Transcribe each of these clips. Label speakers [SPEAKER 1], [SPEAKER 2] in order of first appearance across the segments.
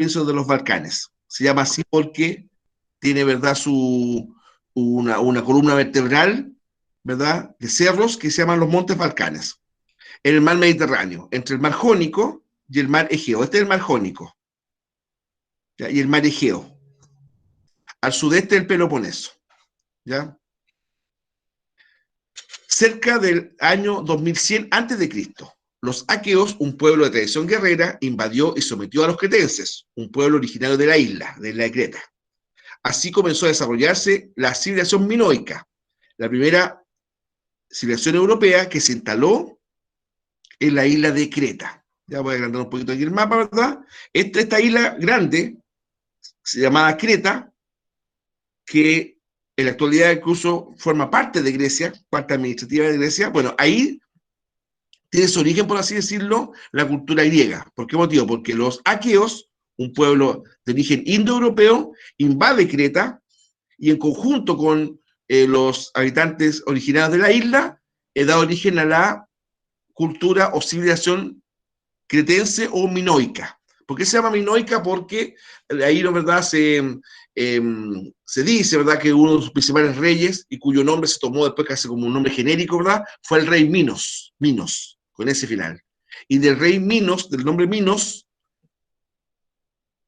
[SPEAKER 1] península de los Balcanes. Se llama así porque tiene, ¿verdad?, una columna vertebral, ¿verdad?, de cerros que se llaman los Montes Balcanes, en el mar Mediterráneo, entre el mar Jónico y el mar Egeo. Este es el mar Jónico, ¿ya?, y el mar Egeo. Al sudeste del Peloponeso, ¿ya? Cerca del año 2100 a.C., los aqueos, un pueblo de tradición guerrera, invadió y sometió a los cretenses, un pueblo originario de la isla de Creta. Así comenzó a desarrollarse la civilización minoica, la primera civilización europea que se instaló en la isla de Creta. Ya voy a agrandar un poquito aquí el mapa, ¿verdad? Esta isla grande, se llamaba Creta, que en la actualidad incluso forma parte de Grecia, parte administrativa de Grecia. Bueno, ahí tiene su origen, por así decirlo, la cultura griega. ¿Por qué motivo? Porque los aqueos, un pueblo de origen indoeuropeo, invade Creta y en conjunto con los habitantes originarios de la isla, da origen a la cultura o civilización cretense o minoica. ¿Por qué se llama minoica? Porque ahí, ¿no, verdad?, se dice, ¿verdad?, que uno de sus principales reyes, y cuyo nombre se tomó después casi como un nombre genérico, ¿verdad?, fue el rey Minos, con ese final. Y del rey Minos, del nombre Minos,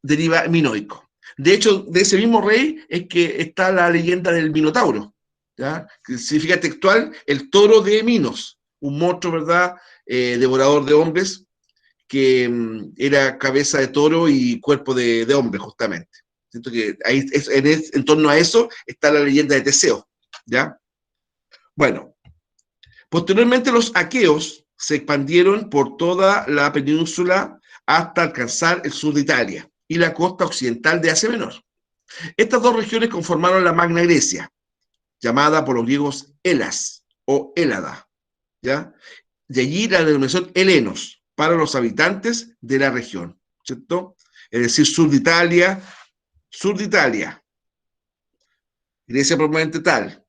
[SPEAKER 1] deriva minoico. De hecho, de ese mismo rey es que está la leyenda del Minotauro, ¿ya?, que significa textual el toro de Minos, un monstruo, ¿verdad?, devorador de hombres, que era cabeza de toro y cuerpo de hombre, justamente. Siento que ahí, en torno a eso está la leyenda de Teseo, ¿ya? Bueno, posteriormente los aqueos se expandieron por toda la península hasta alcanzar el sur de Italia y la costa occidental de Asia Menor. Estas dos regiones conformaron la Magna Grecia, llamada por los griegos Elas o Hélada, ¿ya? De allí la denominación helenos para los habitantes de la región, ¿cierto? Es decir, sur de Italia, Grecia propiamente tal,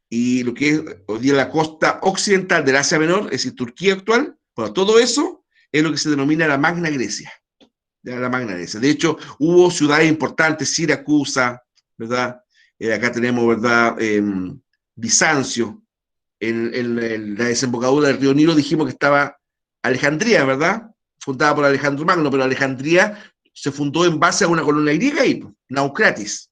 [SPEAKER 1] y lo que es hoy día la costa occidental del Asia Menor, es decir, Turquía actual. Bueno, todo eso es lo que se denomina la Magna Grecia, ¿ya? La Magna Grecia. De hecho, hubo ciudades importantes, Siracusa, ¿verdad? Acá tenemos, ¿verdad?, Bizancio. En la desembocadura del río Nilo dijimos que estaba Alejandría, ¿verdad?, fundada por Alejandro Magno, pero Alejandría se fundó en base a una colonia griega y Naucratis,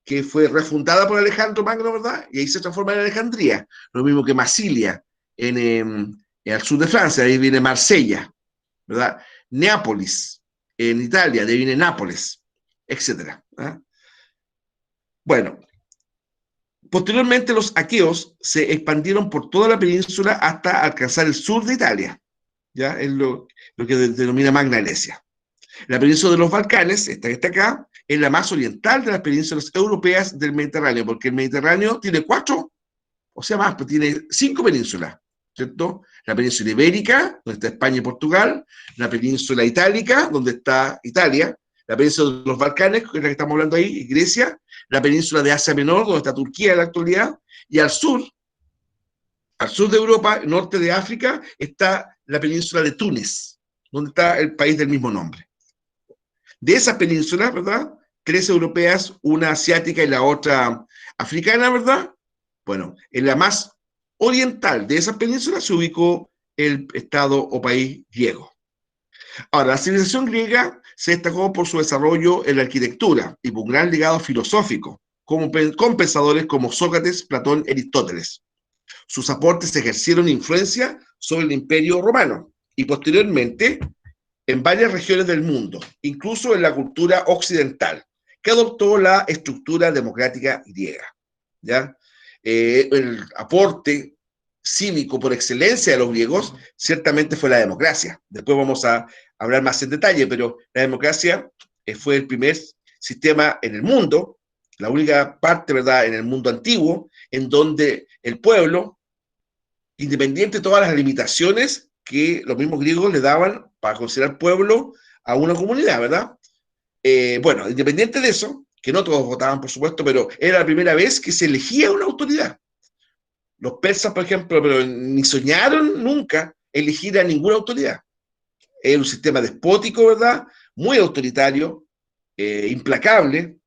[SPEAKER 1] que fue refundada por Alejandro Magno, ¿verdad?, y ahí se transforma en Alejandría. Lo mismo que Masilia, en el sur de Francia, ahí viene Marsella, ¿verdad? Neápolis, en Italia, de ahí viene Nápoles, etcétera, ¿eh? Bueno, posteriormente los aqueos se expandieron por toda la península hasta alcanzar el sur de Italia, ¿ya? Es lo que denomina Magna Grecia. La península de los Balcanes, esta que está acá, es la más oriental de las penínsulas europeas del Mediterráneo, porque el Mediterráneo tiene 4, o sea más, pero tiene 5 penínsulas, ¿cierto? La península ibérica, donde está España y Portugal, la península itálica, donde está Italia, la península de los Balcanes, que es la que estamos hablando ahí, Grecia, la península de Asia Menor, donde está Turquía en la actualidad, y al sur de Europa, norte de África, está la península de Túnez, donde está el país del mismo nombre. De esas penínsulas, ¿verdad?, 3 europeas, una asiática y la otra africana, ¿verdad? Bueno, en la más oriental de esas penínsulas se ubicó el estado o país griego. Ahora, la civilización griega se destacó por su desarrollo en la arquitectura y por un gran legado filosófico, con pensadores como Sócrates, Platón, Aristóteles. Sus aportes ejercieron influencia sobre el Imperio Romano y posteriormente en varias regiones del mundo, incluso en la cultura occidental, que adoptó la estructura democrática griega, ¿ya? El aporte cívico por excelencia de los griegos ciertamente fue la democracia. Después vamos a hablar más en detalle, pero la democracia fue el primer sistema en el mundo, la única parte, ¿verdad?, en el mundo antiguo, en donde el pueblo, independiente de todas las limitaciones que los mismos griegos le daban para considerar pueblo a una comunidad, ¿verdad? Bueno, independiente de eso, que no todos votaban, por supuesto, pero era la primera vez que se elegía una autoridad. Los persas, por ejemplo, pero ni soñaron nunca elegir a ninguna autoridad. Era un sistema despótico, ¿verdad?, muy autoritario, implacable,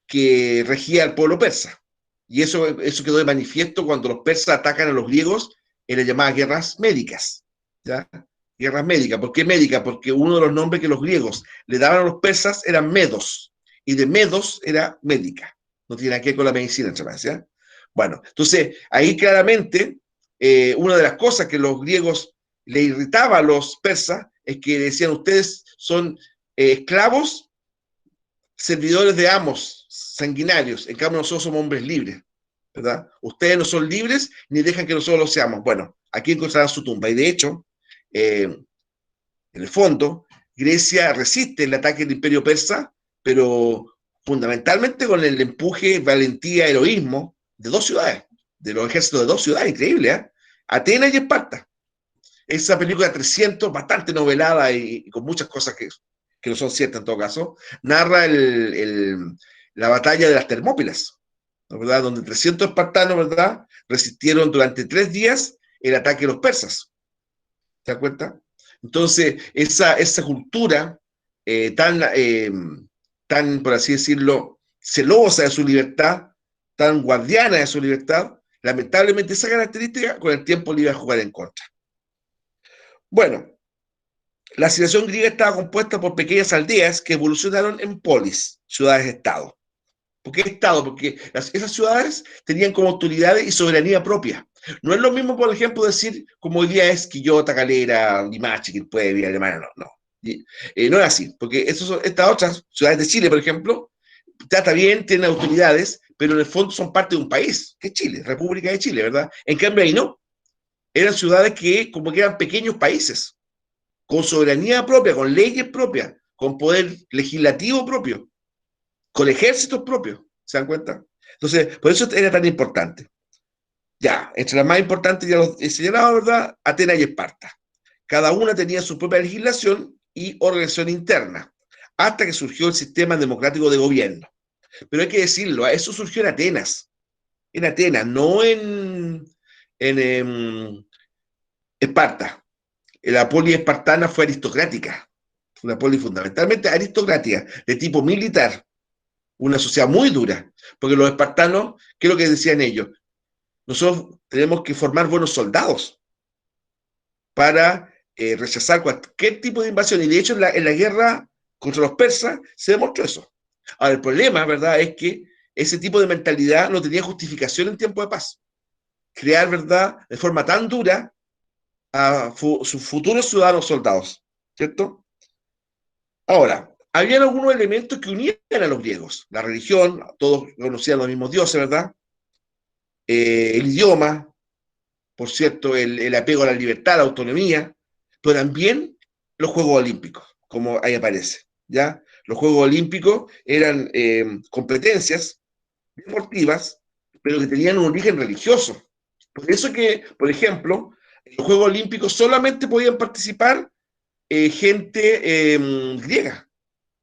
[SPEAKER 1] que regía al pueblo persa. Y eso quedó de manifiesto cuando los persas atacan a los griegos en las llamadas guerras médicas. ¿Ya? Guerras médicas. ¿Por qué médicas? Porque uno de los nombres que los griegos le daban a los persas eran medos, y de medos era médica. No tiene nada que ver con la medicina, entre más, ¿ya? Bueno, entonces ahí claramente una de las cosas que los griegos le irritaba a los persas es que decían: ustedes son esclavos, servidores de amos sanguinarios, en cambio nosotros somos hombres libres, ¿verdad? Ustedes no son libres ni dejan que nosotros lo seamos. Bueno, aquí encontrarán su tumba. Y de hecho, en el fondo, Grecia resiste el ataque del imperio persa, pero fundamentalmente con el empuje, valentía, heroísmo de dos ciudades, de los ejércitos de dos ciudades, increíble, ¿eh? Atenas y Esparta. Esa película 300, bastante novelada y con muchas cosas que no son ciertas en todo caso, narra la batalla de las Termópilas, ¿verdad? Donde 300 espartanos, ¿verdad?, resistieron durante 3 días el ataque de los persas. ¿Te das cuenta? Entonces, esa cultura tan, por así decirlo, celosa de su libertad, tan guardiana de su libertad, lamentablemente esa característica con el tiempo le iba a jugar en contra. Bueno, la civilización griega estaba compuesta por pequeñas aldeas que evolucionaron en polis, ciudades-estado. ¿Por qué estado? Porque esas ciudades tenían como autoridades y soberanía propia. No es lo mismo, por ejemplo, decir como hoy día es Quillota, Calera, Limache, Quilpué, Alemania, no. No es así, porque estas otras ciudades de Chile, por ejemplo, trata bien, tienen autoridades, pero en el fondo son parte de un país, que es Chile, República de Chile, ¿verdad? En cambio ahí no, eran ciudades que como que eran pequeños países, con soberanía propia, con leyes propias, con poder legislativo propio, con ejércitos propios, ¿se dan cuenta? Entonces, por eso era tan importante. Ya, entre las más importantes ya los he señalado, ¿verdad? Atenas y Esparta. Cada una tenía su propia legislación y organización interna, hasta que surgió el sistema democrático de gobierno. Pero hay que decirlo, eso surgió en Atenas, no en Esparta. La poli espartana fue aristocrática, una poli fundamentalmente aristocrática, de tipo militar, una sociedad muy dura, porque los espartanos, ¿qué es lo que decían ellos? Nosotros tenemos que formar buenos soldados para rechazar cualquier tipo de invasión, y de hecho en la guerra contra los persas se demostró eso. Ahora, el problema, ¿verdad?, es que ese tipo de mentalidad no tenía justificación en tiempo de paz. Crear, ¿verdad?, de forma tan dura a sus futuros ciudadanos soldados, ¿cierto? Ahora, había algunos elementos que unían a los griegos: la religión, todos conocían los mismos dioses, ¿verdad? El idioma, por cierto, el apego a la libertad, a la autonomía, pero también los Juegos Olímpicos, como ahí aparece, ¿ya? Los Juegos Olímpicos eran competencias deportivas, pero que tenían un origen religioso. Por eso que, por ejemplo, en los Juegos Olímpicos solamente podían participar gente griega,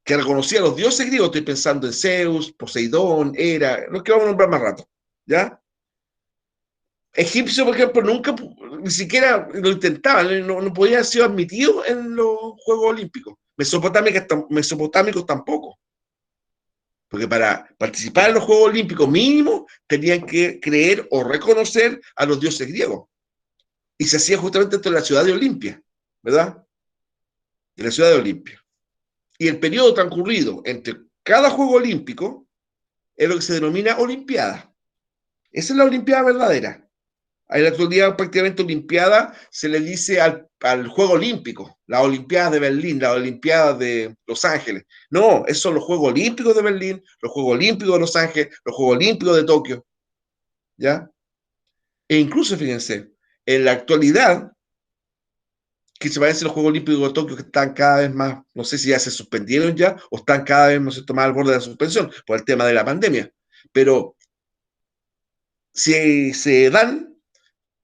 [SPEAKER 1] que reconocía a los dioses griegos. Estoy pensando en Zeus, Poseidón, Hera, los que vamos a nombrar más rato, ¿ya? Egipcio, por ejemplo, nunca, ni siquiera lo intentaban, no podía haber sido admitido en los Juegos Olímpicos. Mesopotámicos tampoco, porque para participar en los Juegos Olímpicos mínimo tenían que creer o reconocer a los dioses griegos. Y se hacía justamente dentro de la ciudad de Olimpia, ¿verdad? De la ciudad de Olimpia. Y el periodo transcurrido entre cada Juego Olímpico es lo que se denomina Olimpiada. Esa es la Olimpiada verdadera. En la actualidad, prácticamente Olimpiada se le dice al Juego Olímpico, las Olimpiadas de Berlín, las Olimpiadas de Los Ángeles. No, esos son los Juegos Olímpicos de Berlín, los Juegos Olímpicos de Los Ángeles, los Juegos Olímpicos de Tokio, ¿ya? E incluso, fíjense, en la actualidad, que se parecen los Juegos Olímpicos de Tokio, que están cada vez más, no sé si ya se suspendieron ya, o están cada vez más, más al borde de la suspensión, por el tema de la pandemia. Pero si se dan,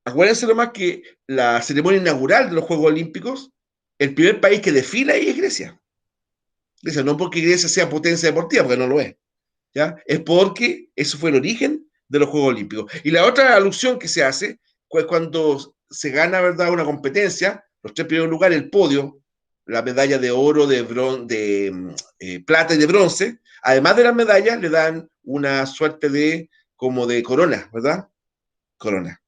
[SPEAKER 1] acuérdense nomás que la ceremonia inaugural de los Juegos Olímpicos, el primer país que desfila ahí es Grecia. Grecia, no porque Grecia sea potencia deportiva, porque no lo es, ¿ya? Es porque eso fue el origen de los Juegos Olímpicos. Y la otra alusión que se hace es cuando se gana, ¿verdad?, una competencia, los 3 primeros lugares, el podio, la medalla de oro, plata y de bronce. Además de las medallas, le dan una suerte de, como de corona, ¿verdad? Corona.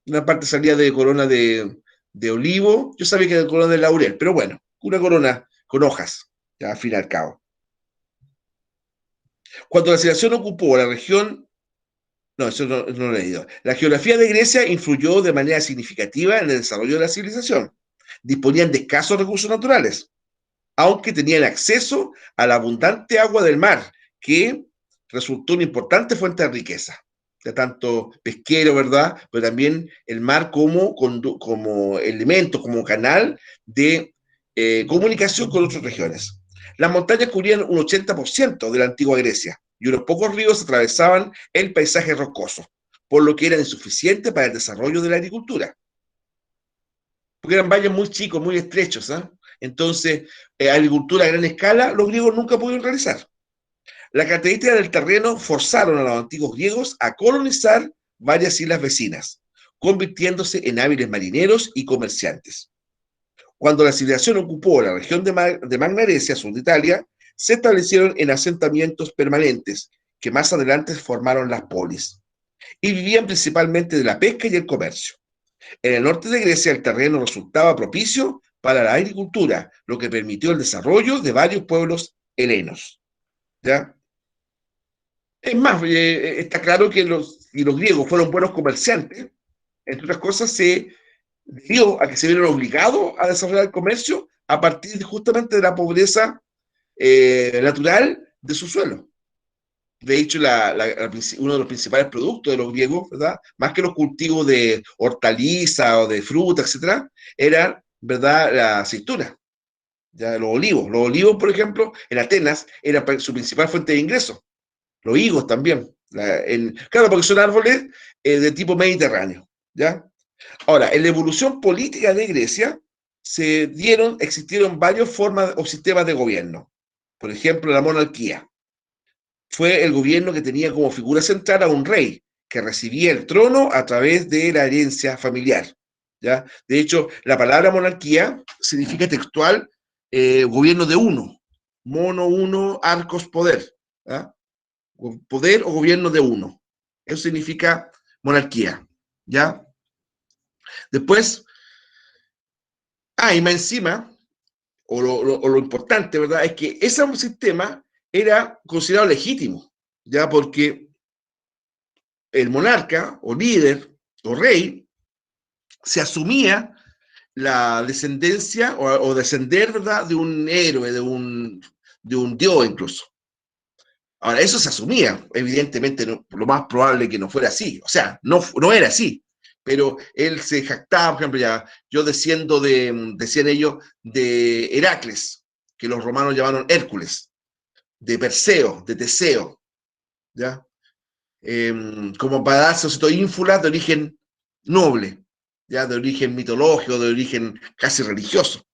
[SPEAKER 1] Una parte salía de corona de olivo, yo sabía que era corona de laurel, pero bueno, una corona con hojas, ya al fin y al cabo. Cuando la civilización ocupó la región, no, eso no lo he leído. La geografía de Grecia influyó de manera significativa en el desarrollo de la civilización. Disponían de escasos recursos naturales, aunque tenían acceso a la abundante agua del mar, que resultó una importante fuente de riqueza, de tanto pesquero, ¿verdad? Pero también el mar como elemento, como canal de comunicación con otras regiones. Las montañas cubrían un 80% de la antigua Grecia y unos pocos ríos atravesaban el paisaje rocoso, por lo que eran insuficientes para el desarrollo de la agricultura, porque eran valles muy chicos, muy estrechos, ¿eh? Entonces, agricultura a gran escala, los griegos nunca pudieron realizar. Las características del terreno forzaron a los antiguos griegos a colonizar varias islas vecinas, convirtiéndose en hábiles marineros y comerciantes. Cuando la civilización ocupó la región de Magna Grecia, sur de Italia, se establecieron en asentamientos permanentes, que más adelante formaron las polis, y vivían principalmente de la pesca y el comercio. En el norte de Grecia el terreno resultaba propicio para la agricultura, lo que permitió el desarrollo de varios pueblos helenos. ¿Ya? Es más, está claro que los griegos fueron buenos comerciantes, entre otras cosas, se debió a que se vieron obligados a desarrollar el comercio a partir justamente de la pobreza natural de su suelo. De hecho, uno de los principales productos de los griegos, ¿verdad? Más que los cultivos de hortaliza o de fruta, etcétera, era, ¿verdad?, la aceituna, ya los olivos. Los olivos, por ejemplo, en Atenas, era su principal fuente de ingresos. Los higos también. Claro, porque son árboles de tipo mediterráneo, ¿ya? Ahora, en la evolución política de Grecia existieron varias formas o sistemas de gobierno. Por ejemplo, la monarquía. Fue el gobierno que tenía como figura central a un rey, que recibía el trono a través de la herencia familiar. ¿Ya? De hecho, la palabra monarquía significa textual gobierno de uno. Mono, uno, arcos, poder. ¿Ya? Poder o gobierno de uno. Eso significa monarquía. ¿Ya? Después, y más encima, o lo importante, ¿verdad? Es que ese sistema era considerado legítimo, ¿ya? Porque el monarca, o líder, o rey, se asumía la descendencia, o descender, ¿verdad?, de un héroe, de un dios incluso. Ahora, eso se asumía, evidentemente, lo más probable que no fuera así, o sea, no era así, pero él se jactaba, por ejemplo, ya, yo desciendo decían ellos, de Heracles, que los romanos llamaron Hércules, de Perseo, de Teseo, ¿ya? Como para darse ínfulas de origen noble, ¿ya? De origen mitológico, de origen casi religioso.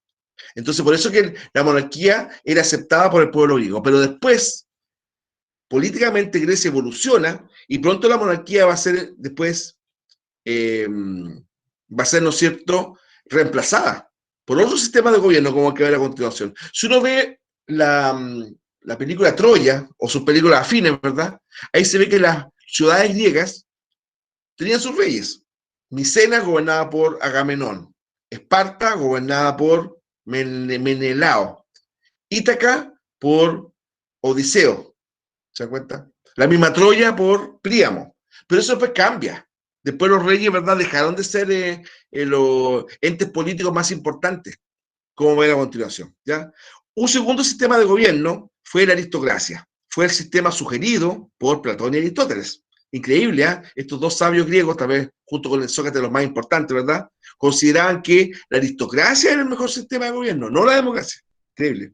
[SPEAKER 1] Entonces, por eso que la monarquía era aceptada por el pueblo griego, pero después políticamente Grecia evoluciona y pronto la monarquía va a ser después, va a ser, ¿no es cierto?, reemplazada por otro sistema de gobierno como el que va a ver a continuación. Si uno ve la película Troya o sus películas afines, ¿verdad? Ahí se ve que las ciudades griegas tenían sus reyes. Micena gobernada por Agamenón, Esparta gobernada por Menelao, Ítaca por Odiseo, ¿se dan cuenta? La misma Troya por Príamo. Pero eso después cambia. Después los reyes, ¿verdad?, dejaron de ser los entes políticos más importantes, como ver a continuación, ¿ya? Un segundo sistema de gobierno fue la aristocracia. Fue el sistema sugerido por Platón y Aristóteles. Increíble, ¿eh? Estos dos sabios griegos, tal vez junto con el Sócrates, los más importantes, ¿verdad?, consideraban que la aristocracia era el mejor sistema de gobierno, no la democracia. Increíble.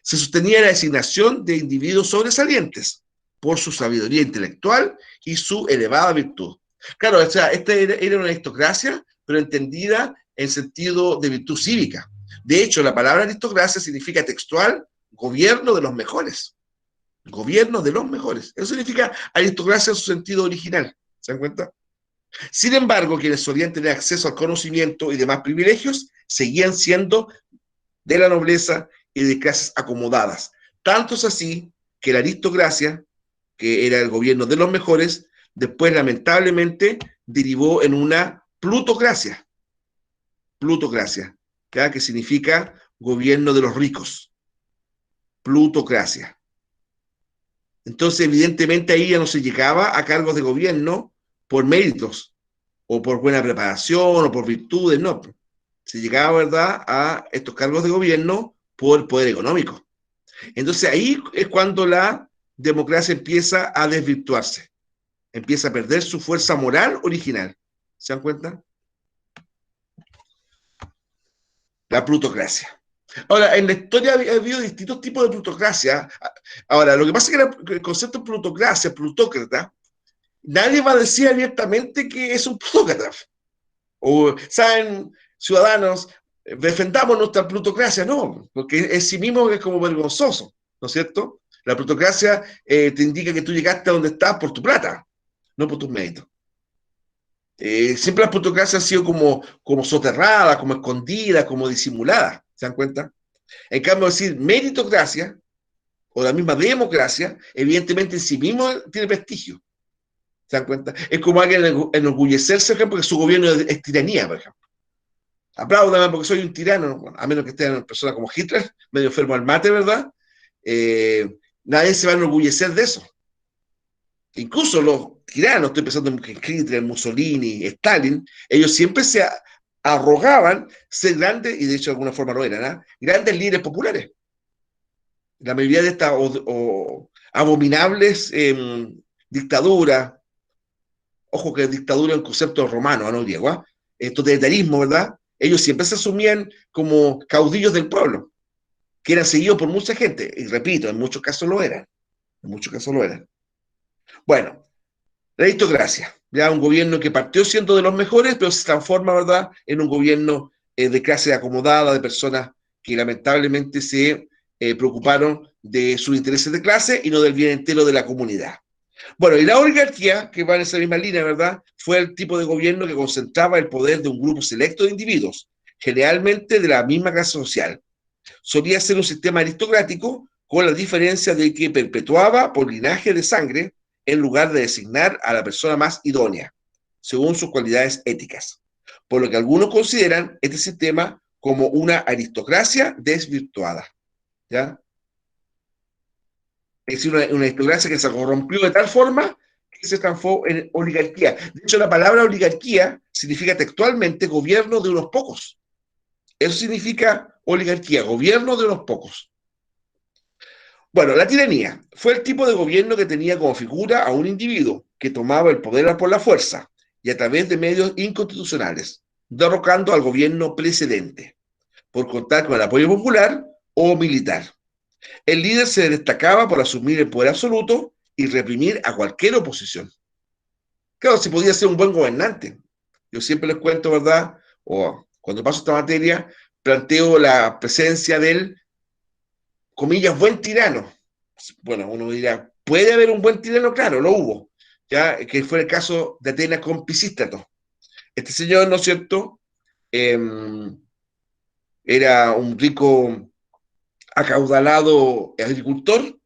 [SPEAKER 1] Se sostenía la designación de individuos sobresalientes por su sabiduría intelectual y su elevada virtud. Claro, o sea, esta era una aristocracia, pero entendida en sentido de virtud cívica. De hecho, la palabra aristocracia significa textual gobierno de los mejores. Gobierno de los mejores. Eso significa aristocracia en su sentido original. ¿Se dan cuenta? Sin embargo, quienes solían tener acceso al conocimiento y demás privilegios seguían siendo de la nobleza y de clases acomodadas. Tanto es así que la aristocracia, que era el gobierno de los mejores, después lamentablemente derivó en una plutocracia. Plutocracia, ¿ya? Que significa gobierno de los ricos. Plutocracia. Entonces, evidentemente, ahí ya no se llegaba a cargos de gobierno por méritos, o por buena preparación, o por virtudes, no. Se llegaba, ¿verdad?, a estos cargos de gobierno por poder económico. Entonces, ahí es cuando la democracia empieza a desvirtuarse, empieza a perder su fuerza moral original. ¿Se dan cuenta? La plutocracia. Ahora, en la historia ha habido distintos tipos de plutocracia. Ahora, lo que pasa es que el concepto de plutocracia, plutócrata, nadie va a decir abiertamente que es un plutócrata. O, ¿saben, ciudadanos, defendamos nuestra plutocracia? No, porque en sí mismo es como vergonzoso, ¿no es cierto? La plutocracia te indica que tú llegaste a donde estás por tu plata, no por tus méritos. Siempre la plutocracia ha sido como soterrada, como escondida, como disimulada, ¿se dan cuenta? En cambio, decir meritocracia o la misma democracia, evidentemente en sí mismo tiene prestigio. ¿Se dan cuenta? Es como alguien enorgullecerse, por ejemplo, que su gobierno es tiranía, por ejemplo. Apláudame porque soy un tirano, bueno, a menos que esté una persona como Hitler, medio enfermo al mate, ¿verdad? Nadie se va a enorgullecer de eso. Incluso los tiranos, estoy pensando en Hitler, Mussolini, Stalin, ellos siempre se arrogaban ser grandes, y de hecho de alguna forma lo eran, ¿eh? Grandes líderes populares. La mayoría de estas abominables dictaduras, ojo que dictadura es un concepto romano, no griego, totalitarismo, ¿verdad? Ellos siempre se asumían como caudillos del pueblo, que eran seguidos por mucha gente, y repito, en muchos casos lo eran, en muchos casos lo eran. Bueno, la aristocracia, ya un gobierno que partió siendo de los mejores, pero se transforma, ¿verdad?, en un gobierno de clase acomodada, de personas que lamentablemente se preocuparon de sus intereses de clase y no del bien entero de la comunidad. Bueno, y la oligarquía, que va en esa misma línea, ¿verdad?, fue el tipo de gobierno que concentraba el poder de un grupo selecto de individuos, generalmente de la misma clase social. Solía ser un sistema aristocrático, con la diferencia de que perpetuaba por linaje de sangre en lugar de designar a la persona más idónea, según sus cualidades éticas. Por lo que algunos consideran este sistema como una aristocracia desvirtuada, ¿ya? Es decir, una aristocracia que se corrompió de tal forma que se transformó en oligarquía. De hecho, la palabra oligarquía significa textualmente gobierno de unos pocos. Eso significa oligarquía, gobierno de unos pocos. Bueno, la tiranía fue el tipo de gobierno que tenía como figura a un individuo que tomaba el poder por la fuerza y a través de medios inconstitucionales, derrocando al gobierno precedente, por contar con el apoyo popular o militar. El líder se destacaba por asumir el poder absoluto y reprimir a cualquier oposición. Claro, se podía ser un buen gobernante. Yo siempre les cuento, ¿verdad? O cuando paso esta materia, planteo la presencia del, comillas, buen tirano. Bueno, uno dirá, ¿puede haber un buen tirano? Claro, lo hubo. Ya, que fue el caso de Atenas con Pisístrato. Este señor, ¿no es cierto? Eh, Era un rico acaudalado agricultor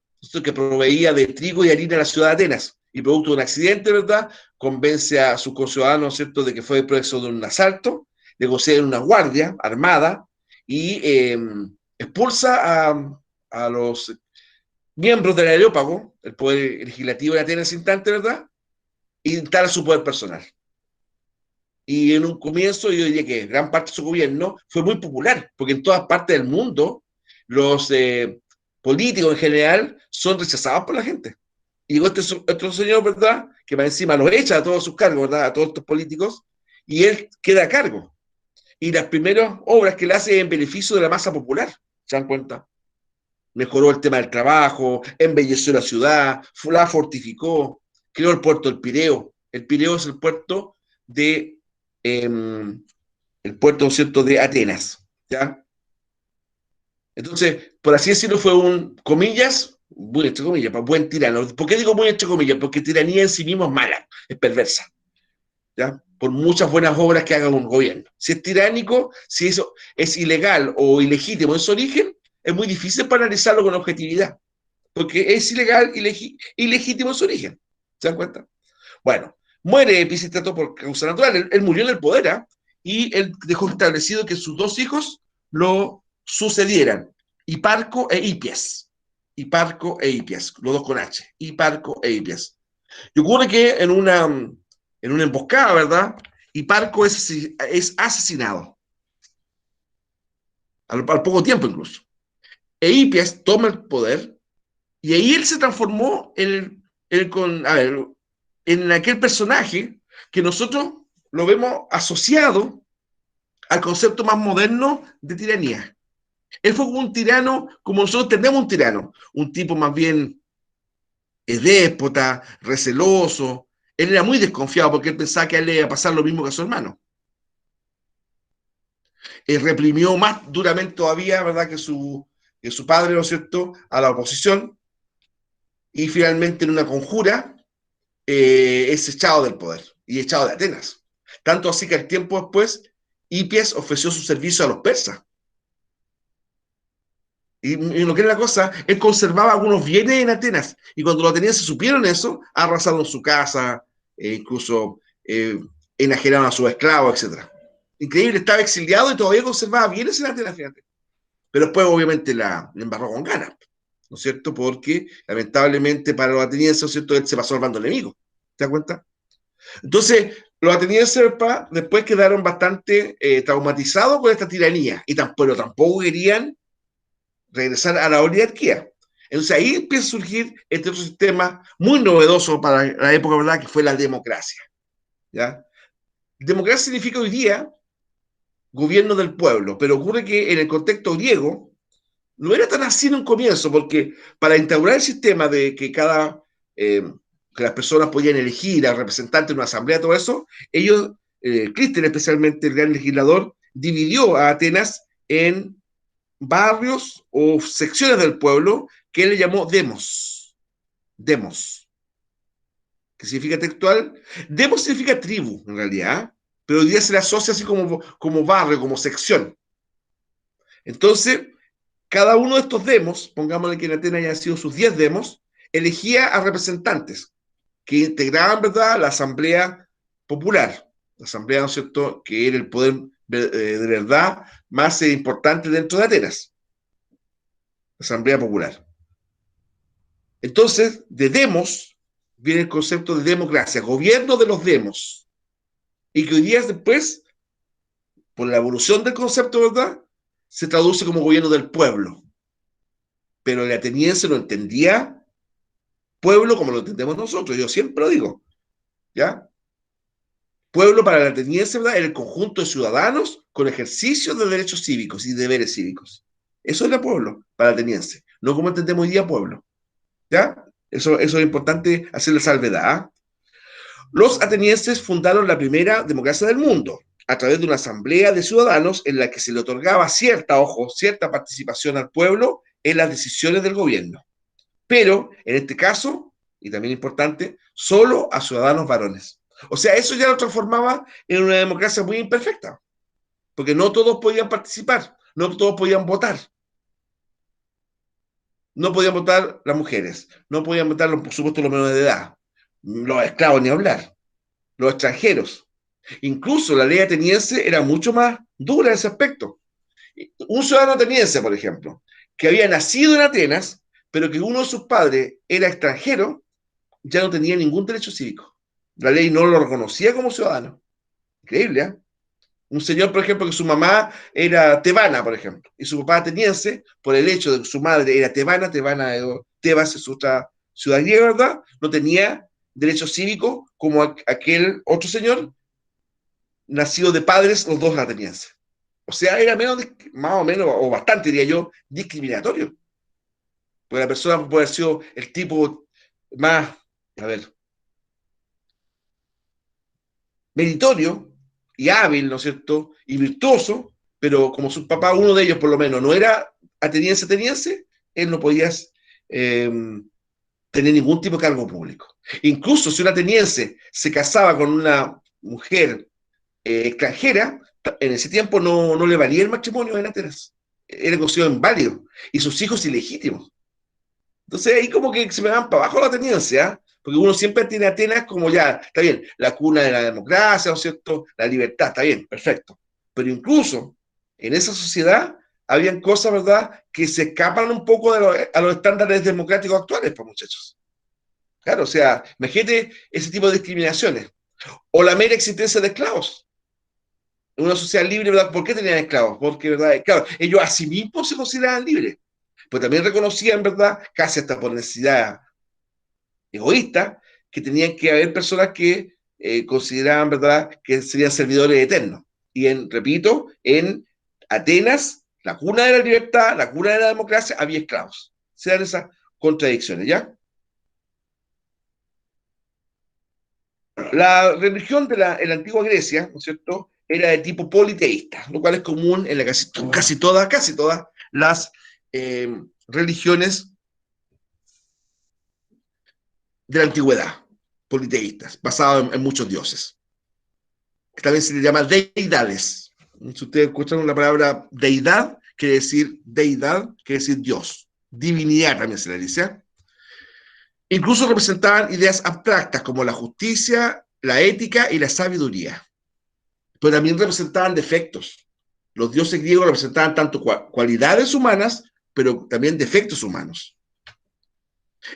[SPEAKER 1] que proveía de trigo y harina a la ciudad de Atenas. Y producto de un accidente, ¿verdad?, convence a sus conciudadanos, ¿cierto?, de que fue preso de un asalto, le conceden una guardia armada y expulsa a los miembros del Areópago, el poder legislativo de Atenas instante, ¿verdad?, e instala su poder personal. Y en un comienzo yo diría que gran parte de su gobierno fue muy popular, porque en todas partes del mundo los políticos en general son rechazados por la gente. Y llegó este otro señor, ¿verdad?, que más encima los echa a todos sus cargos, ¿verdad?, a todos estos políticos, y él queda a cargo. Y las primeras obras que le hace en beneficio de la masa popular, ¿se dan cuenta? Mejoró el tema del trabajo, embelleció la ciudad, la fortificó, creó el puerto del Pireo. El Pireo es el puerto de, el puerto, ¿cierto?, de Atenas, ¿ya? Entonces, por así decirlo, fue un, comillas, muy entre comillas, buen tirano. ¿Por qué digo muy entre comillas? Porque tiranía en sí mismo es mala, es perversa, ¿ya? por muchas buenas obras que haga un gobierno. Si es tiránico, si eso es ilegal o ilegítimo en su origen, es muy difícil para analizarlo con objetividad, porque es ilegal y ilegítimo en su origen. ¿Se dan cuenta? Bueno, muere Pisístrato por causa natural. Él murió en el poder, ¿eh? Y él dejó establecido que sus dos hijos lo sucedieran, Hiparco e Hipias. Hiparco e Hipias, los dos con H, Hiparco e Hipias. Y ocurre que en una emboscada, ¿verdad? Hiparco es asesinado, al poco tiempo incluso. E Hipias toma el poder y ahí él se transformó en aquel personaje que nosotros lo vemos asociado al concepto más moderno de tiranía. Él fue un tirano como nosotros tenemos un tirano, un tipo más bien déspota, receloso. Él era muy desconfiado porque él pensaba que a él le iba a pasar lo mismo que a su hermano. Él reprimió más duramente todavía, ¿verdad?, que su padre, ¿no es cierto?, a la oposición, y finalmente en una conjura es echado del poder y echado de Atenas. Tanto así que el tiempo después, Hipias ofreció su servicio a los persas. Y lo que era la cosa, él conservaba algunos bienes en Atenas. Y cuando los atenienses supieron eso, arrasaron su casa, incluso enajenaron a sus esclavos, etc. Increíble, estaba exiliado y todavía conservaba bienes en Atenas, fíjate. Pero después, obviamente, la embarró con ganas, ¿no es cierto? Porque, lamentablemente, para los atenienses, ¿no es cierto?, él se pasó al bando enemigo. ¿Te das cuenta? Entonces, los atenienses después quedaron bastante traumatizados con esta tiranía, pero tampoco querían regresar a la oligarquía. Entonces ahí empieza a surgir este otro sistema muy novedoso para la época, ¿verdad?, que fue la democracia. ¿Ya? Democracia significa hoy día gobierno del pueblo, pero ocurre que en el contexto griego no era tan así en un comienzo, porque para instaurar el sistema de que las personas podían elegir al representante en una asamblea, todo eso, ellos, Clístenes especialmente, el gran legislador, dividió a Atenas en barrios o secciones del pueblo que él le llamó demos. Demos, que significa textual. Demos significa tribu, en realidad, pero hoy día se le asocia así como barrio, como sección. Entonces, cada uno de estos demos, pongámosle que en Atenas hayan sido sus 10 demos, elegía a representantes que integraban, ¿verdad?, la asamblea popular, la asamblea, ¿no es cierto?, que era el poder de verdad más importante dentro de Atenas, la asamblea popular. Entonces, de demos viene el concepto de democracia, gobierno de los demos, y que hoy día después, por la evolución del concepto, ¿verdad?, se traduce como gobierno del pueblo. Pero el ateniense no entendía pueblo como lo entendemos nosotros, yo siempre lo digo, ¿ya? Pueblo para el ateniense, ¿verdad?, era el conjunto de ciudadanos con ejercicio de derechos cívicos y deberes cívicos. Eso era pueblo para el ateniense, no como entendemos hoy día pueblo, ¿ya? Eso es importante hacerle salvedad. Los atenienses fundaron la primera democracia del mundo a través de una asamblea de ciudadanos en la que se le otorgaba cierta participación al pueblo en las decisiones del gobierno. Pero, en este caso, y también importante, solo a ciudadanos varones. O sea, eso ya lo transformaba en una democracia muy imperfecta, porque no todos podían participar, no todos podían votar. No podían votar las mujeres, no podían votar, por supuesto, los menores de edad, los esclavos ni hablar, los extranjeros. Incluso la ley ateniense era mucho más dura en ese aspecto. Un ciudadano ateniense, por ejemplo, que había nacido en Atenas, pero que uno de sus padres era extranjero, ya no tenía ningún derecho cívico. La ley no lo reconocía como ciudadano. Increíble, ¿eh? Un señor, por ejemplo, que su mamá era tebana, por ejemplo, y su papá ateniense, por el hecho de que su madre era tebana, Tebas es otra ciudad griega, ¿verdad? No tenía derecho cívico como aquel otro señor nacido de padres, los dos atenienses. O sea, era más o menos, o bastante, diría yo, discriminatorio. Porque la persona puede haber sido el tipo más, a ver, meritorio y hábil, ¿no es cierto? Y virtuoso, pero como su papá, uno de ellos por lo menos, no era ateniense, él no podía eh, tener ningún tipo de cargo público. Incluso si un ateniense se casaba con una mujer extranjera, en ese tiempo no le valía el matrimonio en Atenas. Era considerado inválido. Y sus hijos ilegítimos. Entonces ahí como que se me van para abajo la tendencia, ¿eh? Porque uno siempre tiene Atenas como ya, está bien, la cuna de la democracia, ¿no es cierto? La libertad, está bien, perfecto. Pero incluso en esa sociedad habían cosas, ¿verdad?, que se escapan un poco a los estándares democráticos actuales, pues muchachos. Claro, o sea, imagínate ese tipo de discriminaciones. O la mera existencia de esclavos. En una sociedad libre, ¿verdad? ¿Por qué tenían esclavos? Porque, ¿verdad? Claro, ellos a sí mismos se consideraban libres, pero también reconocían, ¿verdad?, casi hasta por necesidad egoísta, que tenían que haber personas que consideraban, ¿verdad?, que serían servidores eternos. Y repito, en Atenas, la cuna de la libertad, la cuna de la democracia, había esclavos. Se dan esas contradicciones, ¿ya? La religión en la antigua Grecia, ¿no es cierto?, era de tipo politeísta, lo cual es común en casi todas las religiones de la antigüedad, politeístas, basadas en muchos dioses. También se le llama deidades. Si ustedes escuchan la palabra deidad, quiere decir deidad, quiere decir Dios. Divinidad también se le dice. Incluso representaban ideas abstractas como la justicia, la ética y la sabiduría. Pero también representaban defectos. Los dioses griegos representaban tanto cualidades humanas, pero también defectos humanos.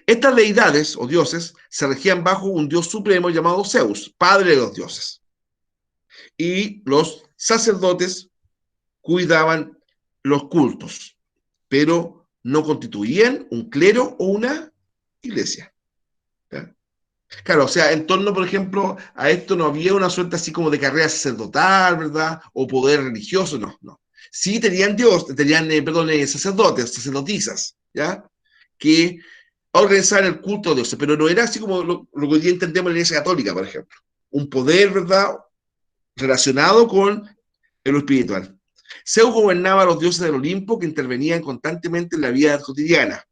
[SPEAKER 1] Estas deidades o dioses se regían bajo un dios supremo llamado Zeus, padre de los dioses. Y los sacerdotes cuidaban los cultos, pero no constituían un clero o una iglesia. ¿Ya? Claro, o sea, en torno, por ejemplo, a esto no había una suerte así como de carrera sacerdotal, ¿verdad? O poder religioso, no, no. Sí tenían sacerdotes, sacerdotisas, ¿ya? Que organizaban el culto de dioses, pero no era así como lo que hoy día entendemos en la Iglesia Católica, por ejemplo. Un poder, ¿verdad?, relacionado con lo espiritual. Zeus gobernaba a los dioses del Olimpo que intervenían constantemente en la vida cotidiana.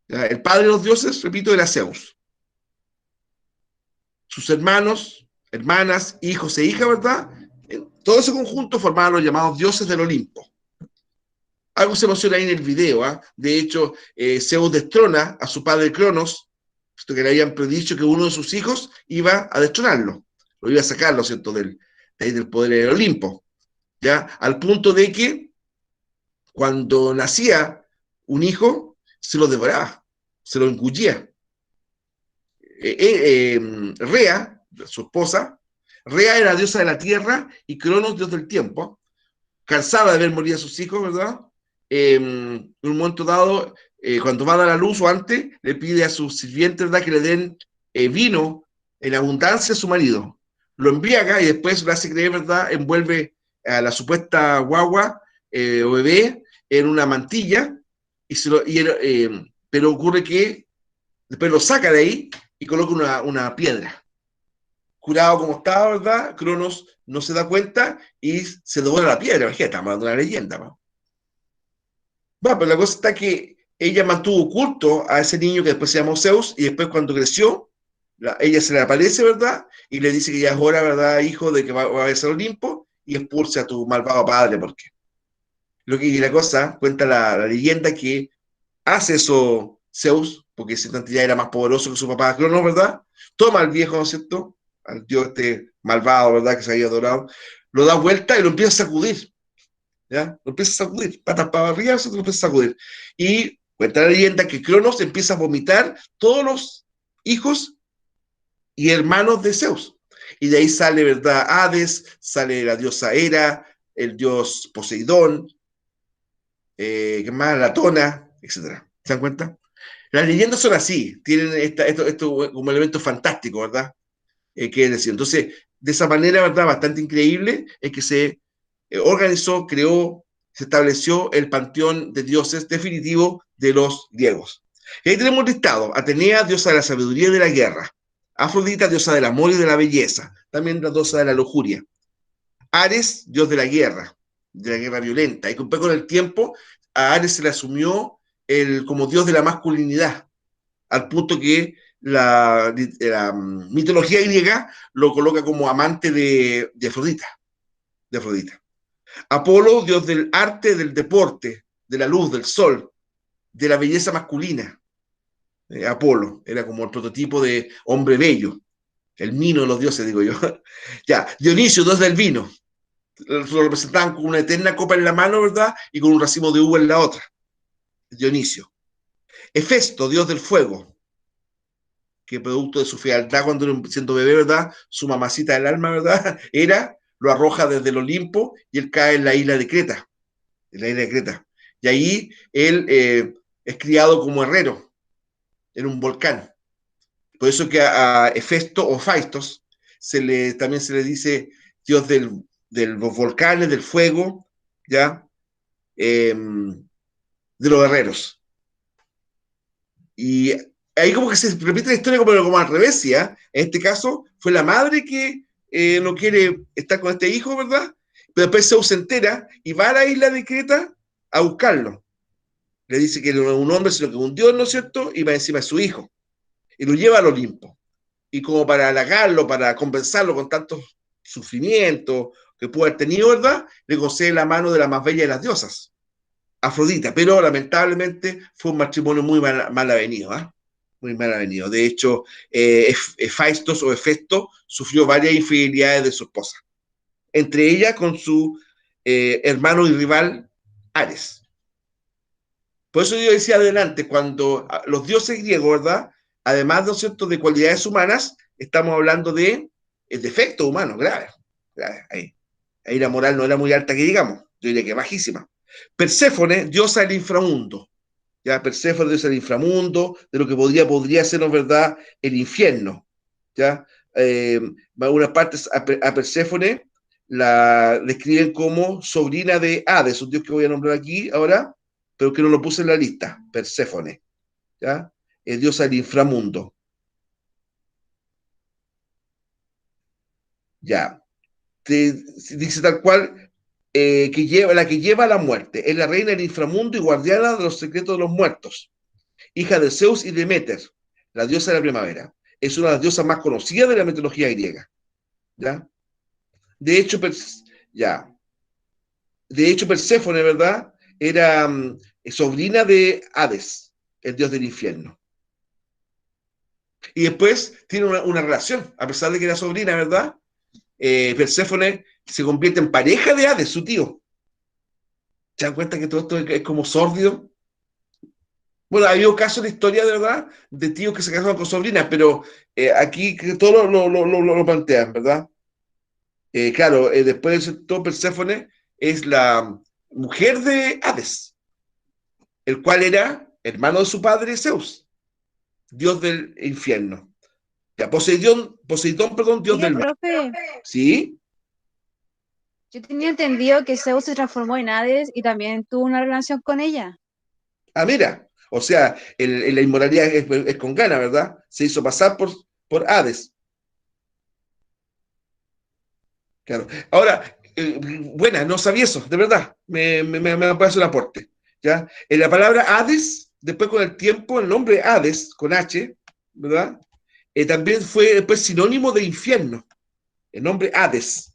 [SPEAKER 1] ¿Ya? El padre de los dioses, repito, era Zeus. Sus hermanos, hermanas, hijos e hijas, ¿verdad? Todo ese conjunto formaban los llamados dioses del Olimpo. Algo se menciona ahí en el video, ¿eh? De hecho, Zeus destrona a su padre Cronos, puesto que le habían predicho que uno de sus hijos iba a destronarlo, lo iba a sacar, ¿no cierto?, del poder del Olimpo, ¿ya? Al punto de que cuando nacía un hijo, se lo devoraba, se lo engullía. Rea, su esposa, Rea era diosa de la tierra y Cronos, dios del tiempo, cansada de ver morir a sus hijos, ¿verdad? En un momento dado, cuando va a dar a luz o antes, le pide a sus sirvientes, ¿verdad?, que le den vino en abundancia a su marido. Lo embriaga y después lo hace creer, ¿verdad?, envuelve a la supuesta guagua o bebé en una mantilla, pero ocurre que después lo saca de ahí y coloca una piedra. Curado como estaba, ¿verdad? Cronos no se da cuenta y se devora la piedra. Imagínate, estamos dando una leyenda, ¿no? Bueno, pero la cosa está que ella mantuvo oculto a ese niño que después se llamó Zeus y después cuando creció, ella se le aparece, ¿verdad? Y le dice que ya es hora, ¿verdad, hijo, de que va a verse al Olimpo y expulse a tu malvado padre, porque y la cosa, cuenta la leyenda que hace eso Zeus, porque ese ya era más poderoso que su papá Cronos, ¿verdad? Toma al viejo, ¿no es cierto?, al dios este malvado, ¿verdad?, que se había adorado, lo da vuelta y lo empieza a sacudir, ¿ya? Lo empieza a sacudir, patas para arriba, se lo empieza a sacudir. Y cuenta la leyenda que Cronos empieza a vomitar todos los hijos y hermanos de Zeus. Y de ahí sale, ¿verdad?, Hades, sale la diosa Hera, el dios Poseidón, ¿qué más? Latona, etcétera. ¿Se dan cuenta? Las leyendas son así, tienen esto como elemento fantástico, ¿verdad? ¿Qué decir? Entonces, de esa manera, ¿verdad?, bastante increíble, es que se organizó, creó, se estableció el panteón de dioses definitivo de los griegos. Y ahí tenemos listado: Atenea, diosa de la sabiduría y de la guerra; Afrodita, diosa del amor y de la belleza, también la diosa de la lujuria; Ares, dios de la guerra violenta. Y con el tiempo, a Ares se le asumió como dios de la masculinidad, al punto que la mitología griega lo coloca como amante de Afrodita, de Afrodita. Apolo, dios del arte, del deporte, de la luz, del sol, de la belleza masculina. Apolo era como el prototipo de hombre bello, el Mino de los dioses, digo yo. Ya, Dionisio, dios del vino. Lo representaban con una eterna copa en la mano, ¿verdad? Y con un racimo de uva en la otra. Dionisio. Hefesto, dios del fuego, que producto de su fealdad cuando siendo bebé, ¿verdad? Su mamacita del alma, ¿verdad? Lo arroja desde el Olimpo y él cae en la isla de Creta, en la isla de Creta. Y ahí él es criado como herrero en un volcán. Por eso que a Hefesto o Faistos también se le dice dios de los volcanes, del fuego, ¿ya? De los herreros. Y ahí como que se repite la historia como al revés, ¿sí? En este caso fue la madre que no quiere estar con este hijo, ¿verdad? Pero después Zeus se entera y va a la isla de Creta a buscarlo. Le dice que no es un hombre, sino que es un dios, ¿no es cierto? Y va encima de su hijo. Y lo lleva al Olimpo. Y como para halagarlo, para compensarlo con tantos sufrimientos que pudo haber tenido, ¿verdad? Le concede la mano de la más bella de las diosas, Afrodita, pero lamentablemente fue un matrimonio muy mal avenido, ¿eh? Muy mal avenido. De hecho, Faistos o Hefesto sufrió varias infidelidades de su esposa, entre ellas con su hermano y rival Ares. Por eso yo decía adelante, cuando los dioses griegos, ¿verdad? Además, ¿no es cierto?, de cualidades humanas, estamos hablando de defectos humanos graves. Ahí la moral no era muy alta que digamos, yo diría que bajísima. Perséfone, diosa del inframundo. Ya, Perséfone, diosa del inframundo, de lo que podría ser, ¿no es verdad?, el infierno. ¿Ya? Algunas partes a Perséfone la describen como sobrina de Hades, un dios que voy a nombrar aquí ahora, pero que no lo puse en la lista, Perséfone, ¿ya? Es diosa del inframundo. Ya. Dice tal cual, la que lleva a la muerte. Es la reina del inframundo y guardiana de los secretos de los muertos. Hija de Zeus y Demeter, la diosa de la primavera. Es una de las diosas más conocidas de la mitología griega. ¿Ya? De hecho, ya. De hecho, Perséfone, ¿verdad? Era sobrina de Hades, el dios del infierno. Y después tiene una relación, a pesar de que era sobrina, ¿verdad? Perséfone se convierte en pareja de Hades, su tío. ¿Se dan cuenta que todo esto es como sórdido? Bueno, ha habido casos de historia, de verdad, de tíos que se casaron con sobrinas, pero aquí que todo lo plantean, ¿verdad? Claro, después de todo, Perséfone es la mujer de Hades, el cual era hermano de su padre Zeus, dios del infierno. Ya, Poseidón, perdón, dios
[SPEAKER 2] Oiga,
[SPEAKER 1] del mar.
[SPEAKER 2] profe,
[SPEAKER 1] ¿Sí?
[SPEAKER 2] yo tenía entendido que Zeus se transformó en Hades y también tuvo una relación con ella.
[SPEAKER 1] Ah, mira, o sea, la inmoralidad es con gana, ¿verdad? Se hizo pasar por Hades. Claro. Ahora, buena, no sabía eso, de verdad. Me parece un aporte. ¿Ya? En la palabra Hades, después con el tiempo, el nombre Hades, con H, ¿verdad? También fue después sinónimo de infierno. El nombre Hades.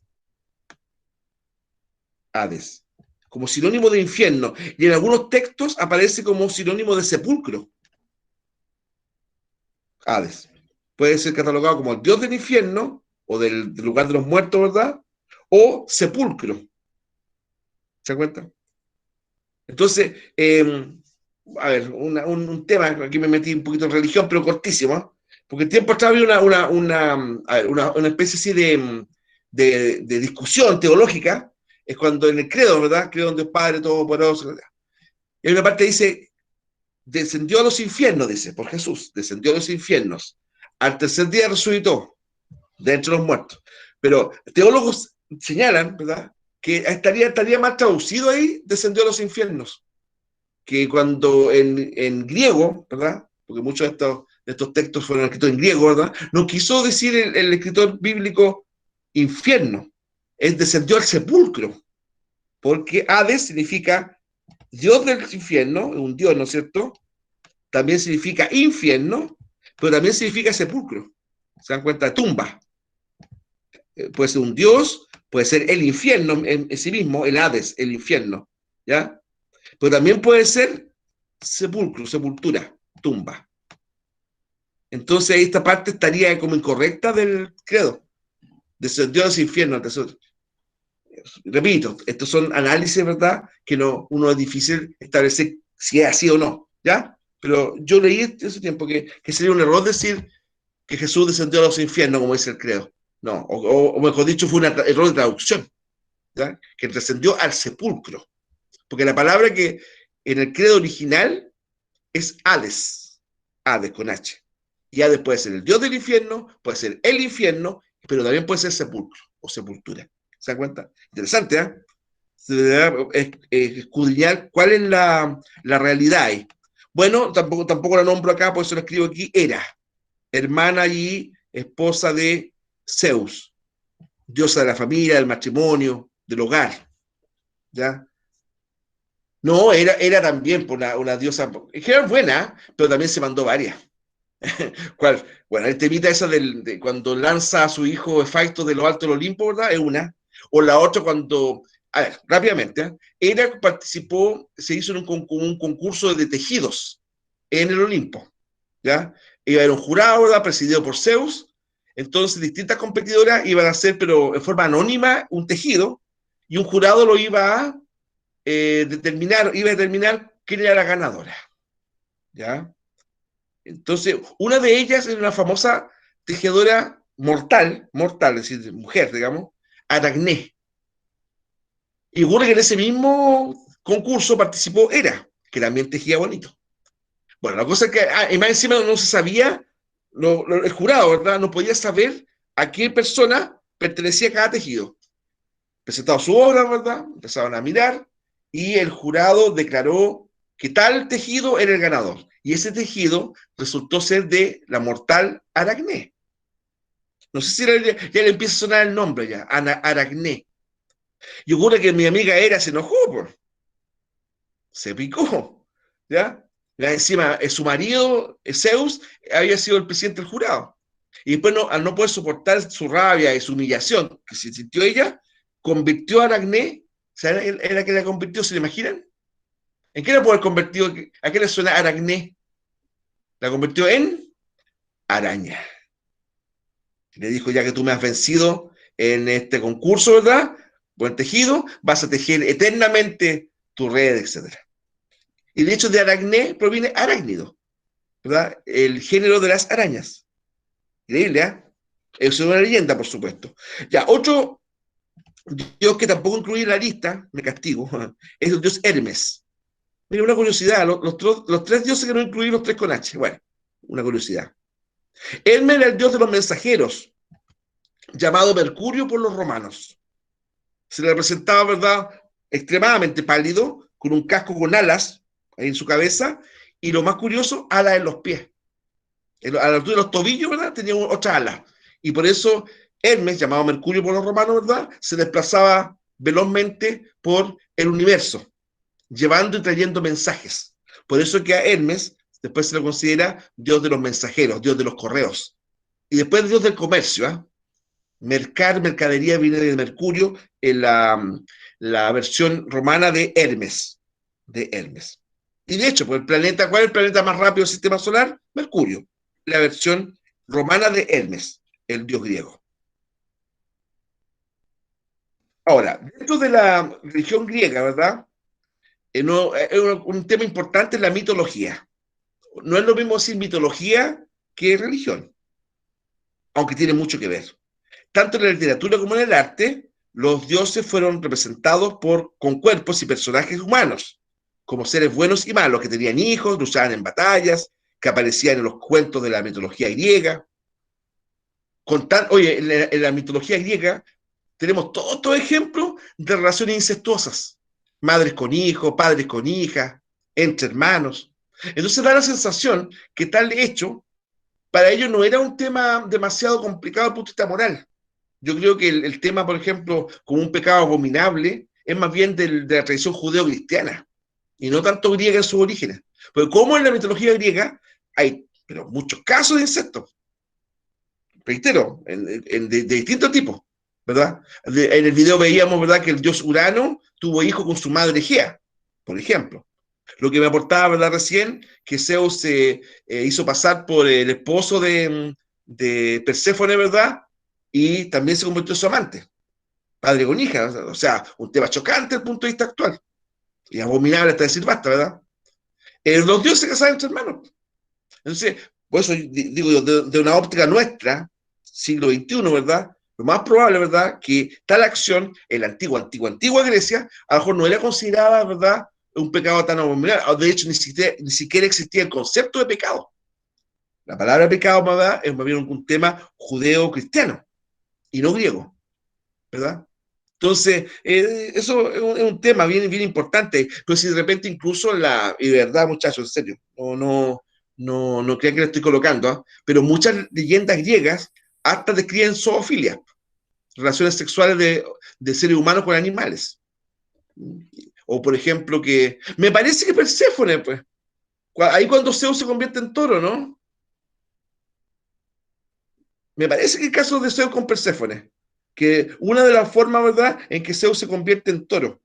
[SPEAKER 1] Hades. Como sinónimo de infierno. Y en algunos textos aparece como sinónimo de sepulcro. Hades. Puede ser catalogado como el dios del infierno o del lugar de los muertos, ¿verdad? O sepulcro. ¿Se dan cuenta? Entonces, a ver, un tema, aquí me metí un poquito en religión, pero cortísimo, ¿eh? Porque tiempo atrás había una especie así de discusión teológica, es cuando en el credo, ¿verdad? Credo en Dios Padre Todopoderoso. Y hay una parte que dice, descendió a los infiernos, dice, por Jesús, descendió a los infiernos. Al tercer día resucitó de entre los muertos. Pero teólogos señalan, ¿verdad?, que estaría mal traducido ahí, descendió a los infiernos, que cuando en griego, ¿verdad? Porque muchos de estos textos fueron escritos en griego, ¿verdad? No quiso decir el escritor bíblico infierno, es descendió al sepulcro, porque Hades significa Dios del infierno, un Dios, ¿no es cierto? también significa infierno, pero también significa sepulcro. ¿Se dan cuenta? Tumba. Puede ser un dios, puede ser el infierno en sí mismo, el Hades, el infierno, ¿ya? Pero también puede ser sepulcro, sepultura, tumba. Entonces ahí esta parte estaría como incorrecta del credo. Descendió a ese infierno. Repito, estos son análisis, ¿verdad? Que no, uno es difícil establecer si es así o no, ¿ya? Pero yo leí ese tiempo que sería un error decir que Jesús descendió a los infiernos, como dice el credo. No, o mejor dicho, fue un error de traducción, ¿ya? Que descendió al sepulcro. Porque la palabra que en el credo original es Hades, Hades con H. Y Hades puede ser el dios del infierno, puede ser el infierno, pero también puede ser sepulcro o sepultura. ¿Se dan cuenta? Interesante, ¿eh? Se debe escudriñar cuál es la realidad ahí. Bueno, tampoco la nombro acá, por eso lo escribo aquí, Hera, hermana y esposa de Zeus, diosa de la familia, del matrimonio, del hogar, ¿ya? No, era también por una diosa, que era buena, pero también se mandó varias. ¿Cuál? Bueno, el temita esa de cuando lanza a su hijo Hefaisto de lo alto del Olimpo, ¿verdad? Es una. O la otra cuando, a ver, rápidamente, ¿eh? Hera participó, se hizo un concurso de tejidos en el Olimpo, ¿ya? Iba a haber un jurado, ¿verdad? Presidido por Zeus. Entonces, distintas competidoras iban a hacer, pero en forma anónima, un tejido, y un jurado lo iba a determinar quién era la ganadora, ¿ya? Entonces, una de ellas es una famosa tejedora mortal, es decir, mujer, digamos, Aracné. Y ocurre que en ese mismo concurso participó Hera, que también tejía bonito. Bueno, la cosa es que, y más encima no se sabía, el jurado, ¿verdad? No podía saber a qué persona pertenecía cada tejido. Presentaba su obra, ¿verdad? Empezaban a mirar y el jurado declaró que tal tejido era el ganador. Y ese tejido resultó ser de la mortal Aracné. No sé si ya le empieza a sonar el nombre ya, Aracné. Y ocurre que mi amiga Hera se enojó, pues, se picó, ¿ya? Encima, su marido, Zeus, había sido el presidente del jurado. Y después, al no poder soportar su rabia y su humillación que se sintió ella, convirtió a Aracné, ¿saben? Era que la convirtió, ¿se le imaginan? ¿En qué la puede haber convertido? ¿A qué le suena Aracné? La convirtió en araña. Le dijo, ya que tú me has vencido en este concurso, ¿verdad? Buen tejido, vas a tejer eternamente tu red, etc. Y de hecho de aracné proviene arácnido, ¿verdad? El género de las arañas. Increíble, ¿eh? Es una leyenda, por supuesto. Ya, otro dios que tampoco incluí en la lista, me castigo, es el dios Hermes. Mira, una curiosidad, los tres dioses que no incluí, los tres con H. Bueno, una curiosidad. Hermes era el dios de los mensajeros, llamado Mercurio por los romanos. Se le representaba, ¿verdad?, extremadamente pálido, con un casco con alas en su cabeza, y lo más curioso, alas en los pies. A la altura de los tobillos, ¿verdad?, tenía otra ala. Y por eso Hermes, llamado Mercurio por los romanos, ¿verdad?, se desplazaba velozmente por el universo, llevando y trayendo mensajes. Por eso que a Hermes después se lo considera dios de los mensajeros, dios de los correos. Y después dios del comercio, ¿eh? Mercadería viene de Mercurio en la versión romana de Hermes. Y de hecho, pues ¿cuál es el planeta más rápido del sistema solar? Mercurio. La versión romana de Hermes, el dios griego. Ahora, dentro de la religión griega, ¿verdad? No, es un tema importante en la mitología. No es lo mismo decir mitología que religión, aunque tiene mucho que ver. Tanto en la literatura como en el arte, los dioses fueron representados con cuerpos y personajes humanos, como seres buenos y malos, que tenían hijos, luchaban en batallas, que aparecían en los cuentos de la mitología griega. Oye, en la mitología griega tenemos todos estos ejemplos de relaciones incestuosas. Madres con hijos, padres con hijas, entre hermanos. Entonces da la sensación que tal hecho para ellos no era un tema demasiado complicado desde el punto de vista moral. Yo creo que el tema, por ejemplo, como un pecado abominable, es más bien de la tradición judeo-cristiana, y no tanto griega en sus orígenes. Pero como en la mitología griega hay pero muchos casos de insectos, reitero, de distintos tipos, ¿verdad? En el video veíamos, ¿verdad?, que el dios Urano tuvo hijo con su madre Gea, por ejemplo. Lo que me aportaba, ¿verdad?, recién, que Zeus se hizo pasar por el esposo de Perséfone, ¿verdad? Y también se convirtió en su amante, padre con hija. O sea, un tema chocante desde el punto de vista actual. Y abominable hasta decir basta, ¿verdad? Los dioses se casaban entre hermanos. Entonces, por eso digo yo, de una óptica nuestra, siglo XXI, ¿verdad? Lo más probable, ¿verdad?, que tal acción en la antigua Grecia, a lo mejor no era considerada, ¿verdad?, un pecado tan abominable. De hecho, ni siquiera existía el concepto de pecado. La palabra pecado, ¿verdad?, es más bien un tema judeo-cristiano y no griego, ¿verdad? Entonces, eso es un tema bien importante. Pero si de repente incluso y de verdad, muchachos, en serio, no crean que le estoy colocando, ¿eh? Pero muchas leyendas griegas hasta describen zoofilia, relaciones sexuales de seres humanos con animales. O, por ejemplo, que me parece que Perséfone, pues, ahí cuando Zeus se convierte en toro, ¿no? Me parece que el caso de Zeus con Perséfone, que una de las formas, ¿verdad?, en que Zeus se convierte en toro.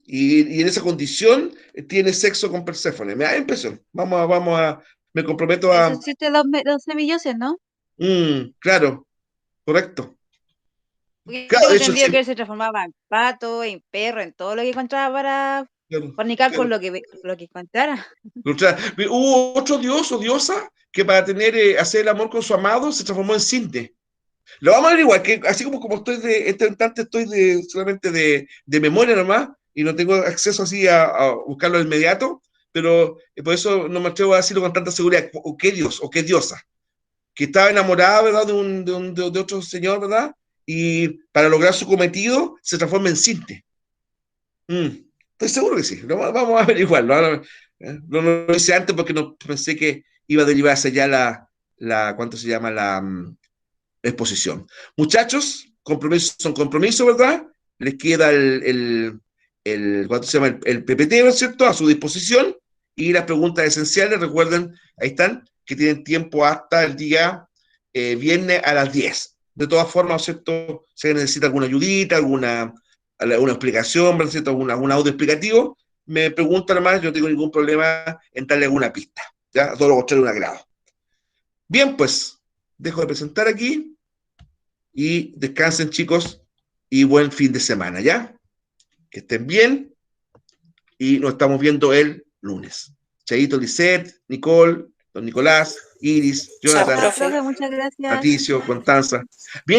[SPEAKER 1] Y en esa condición tiene sexo con Perséfone. Me da impresión. Me comprometo
[SPEAKER 2] Eso
[SPEAKER 1] a...
[SPEAKER 2] existe los semilloses, ¿no?
[SPEAKER 1] Claro, correcto.
[SPEAKER 2] Porque
[SPEAKER 1] Claro,
[SPEAKER 2] tengo
[SPEAKER 1] eso
[SPEAKER 2] entendido
[SPEAKER 1] sí.
[SPEAKER 2] que él se transformaba en pato, en perro, en todo lo que encontraba para
[SPEAKER 1] Claro,
[SPEAKER 2] fornicar con
[SPEAKER 1] claro.
[SPEAKER 2] lo que encontrara.
[SPEAKER 1] O sea, hubo otro dios o diosa que para hacer el amor con su amado se transformó en cisne. Lo vamos a averiguar, que así como estoy este instante estoy solamente de memoria nomás, y no tengo acceso así a buscarlo de inmediato, pero por eso no me atrevo a decirlo con tanta seguridad, o qué dios, o qué diosa, que estaba enamorada, ¿verdad?, de otro señor, ¿verdad? Y para lograr su cometido se transforma en cisne. Estoy seguro que sí, vamos a averiguarlo. Ahora, no lo hice antes porque no pensé que iba a derivarse ya ¿cuánto se llama? Exposición. Muchachos, compromisos son compromisos, ¿verdad? Les queda ¿cuánto se llama? El PPT, ¿no es cierto?, a su disposición. Y las preguntas esenciales, recuerden, ahí están, que tienen tiempo hasta el día viernes a las 10. De todas formas, ¿no es cierto?, si necesita alguna ayudita, alguna explicación, ¿no es cierto?, algún audio explicativo, me preguntan más, yo no tengo ningún problema en darle alguna pista. ¿Ya? Todo lo contrario, un agrado. Bien, pues, dejo de presentar aquí y descansen, chicos, y buen fin de semana, ¿ya? Que estén bien y nos estamos viendo el lunes. Chaito, Lisette, Nicole, don Nicolás, Iris,
[SPEAKER 3] Chao,
[SPEAKER 1] Jonathan,
[SPEAKER 2] Chao,
[SPEAKER 3] profe.
[SPEAKER 2] profe, muchas gracias.
[SPEAKER 1] Patricio, Constanza. Bien.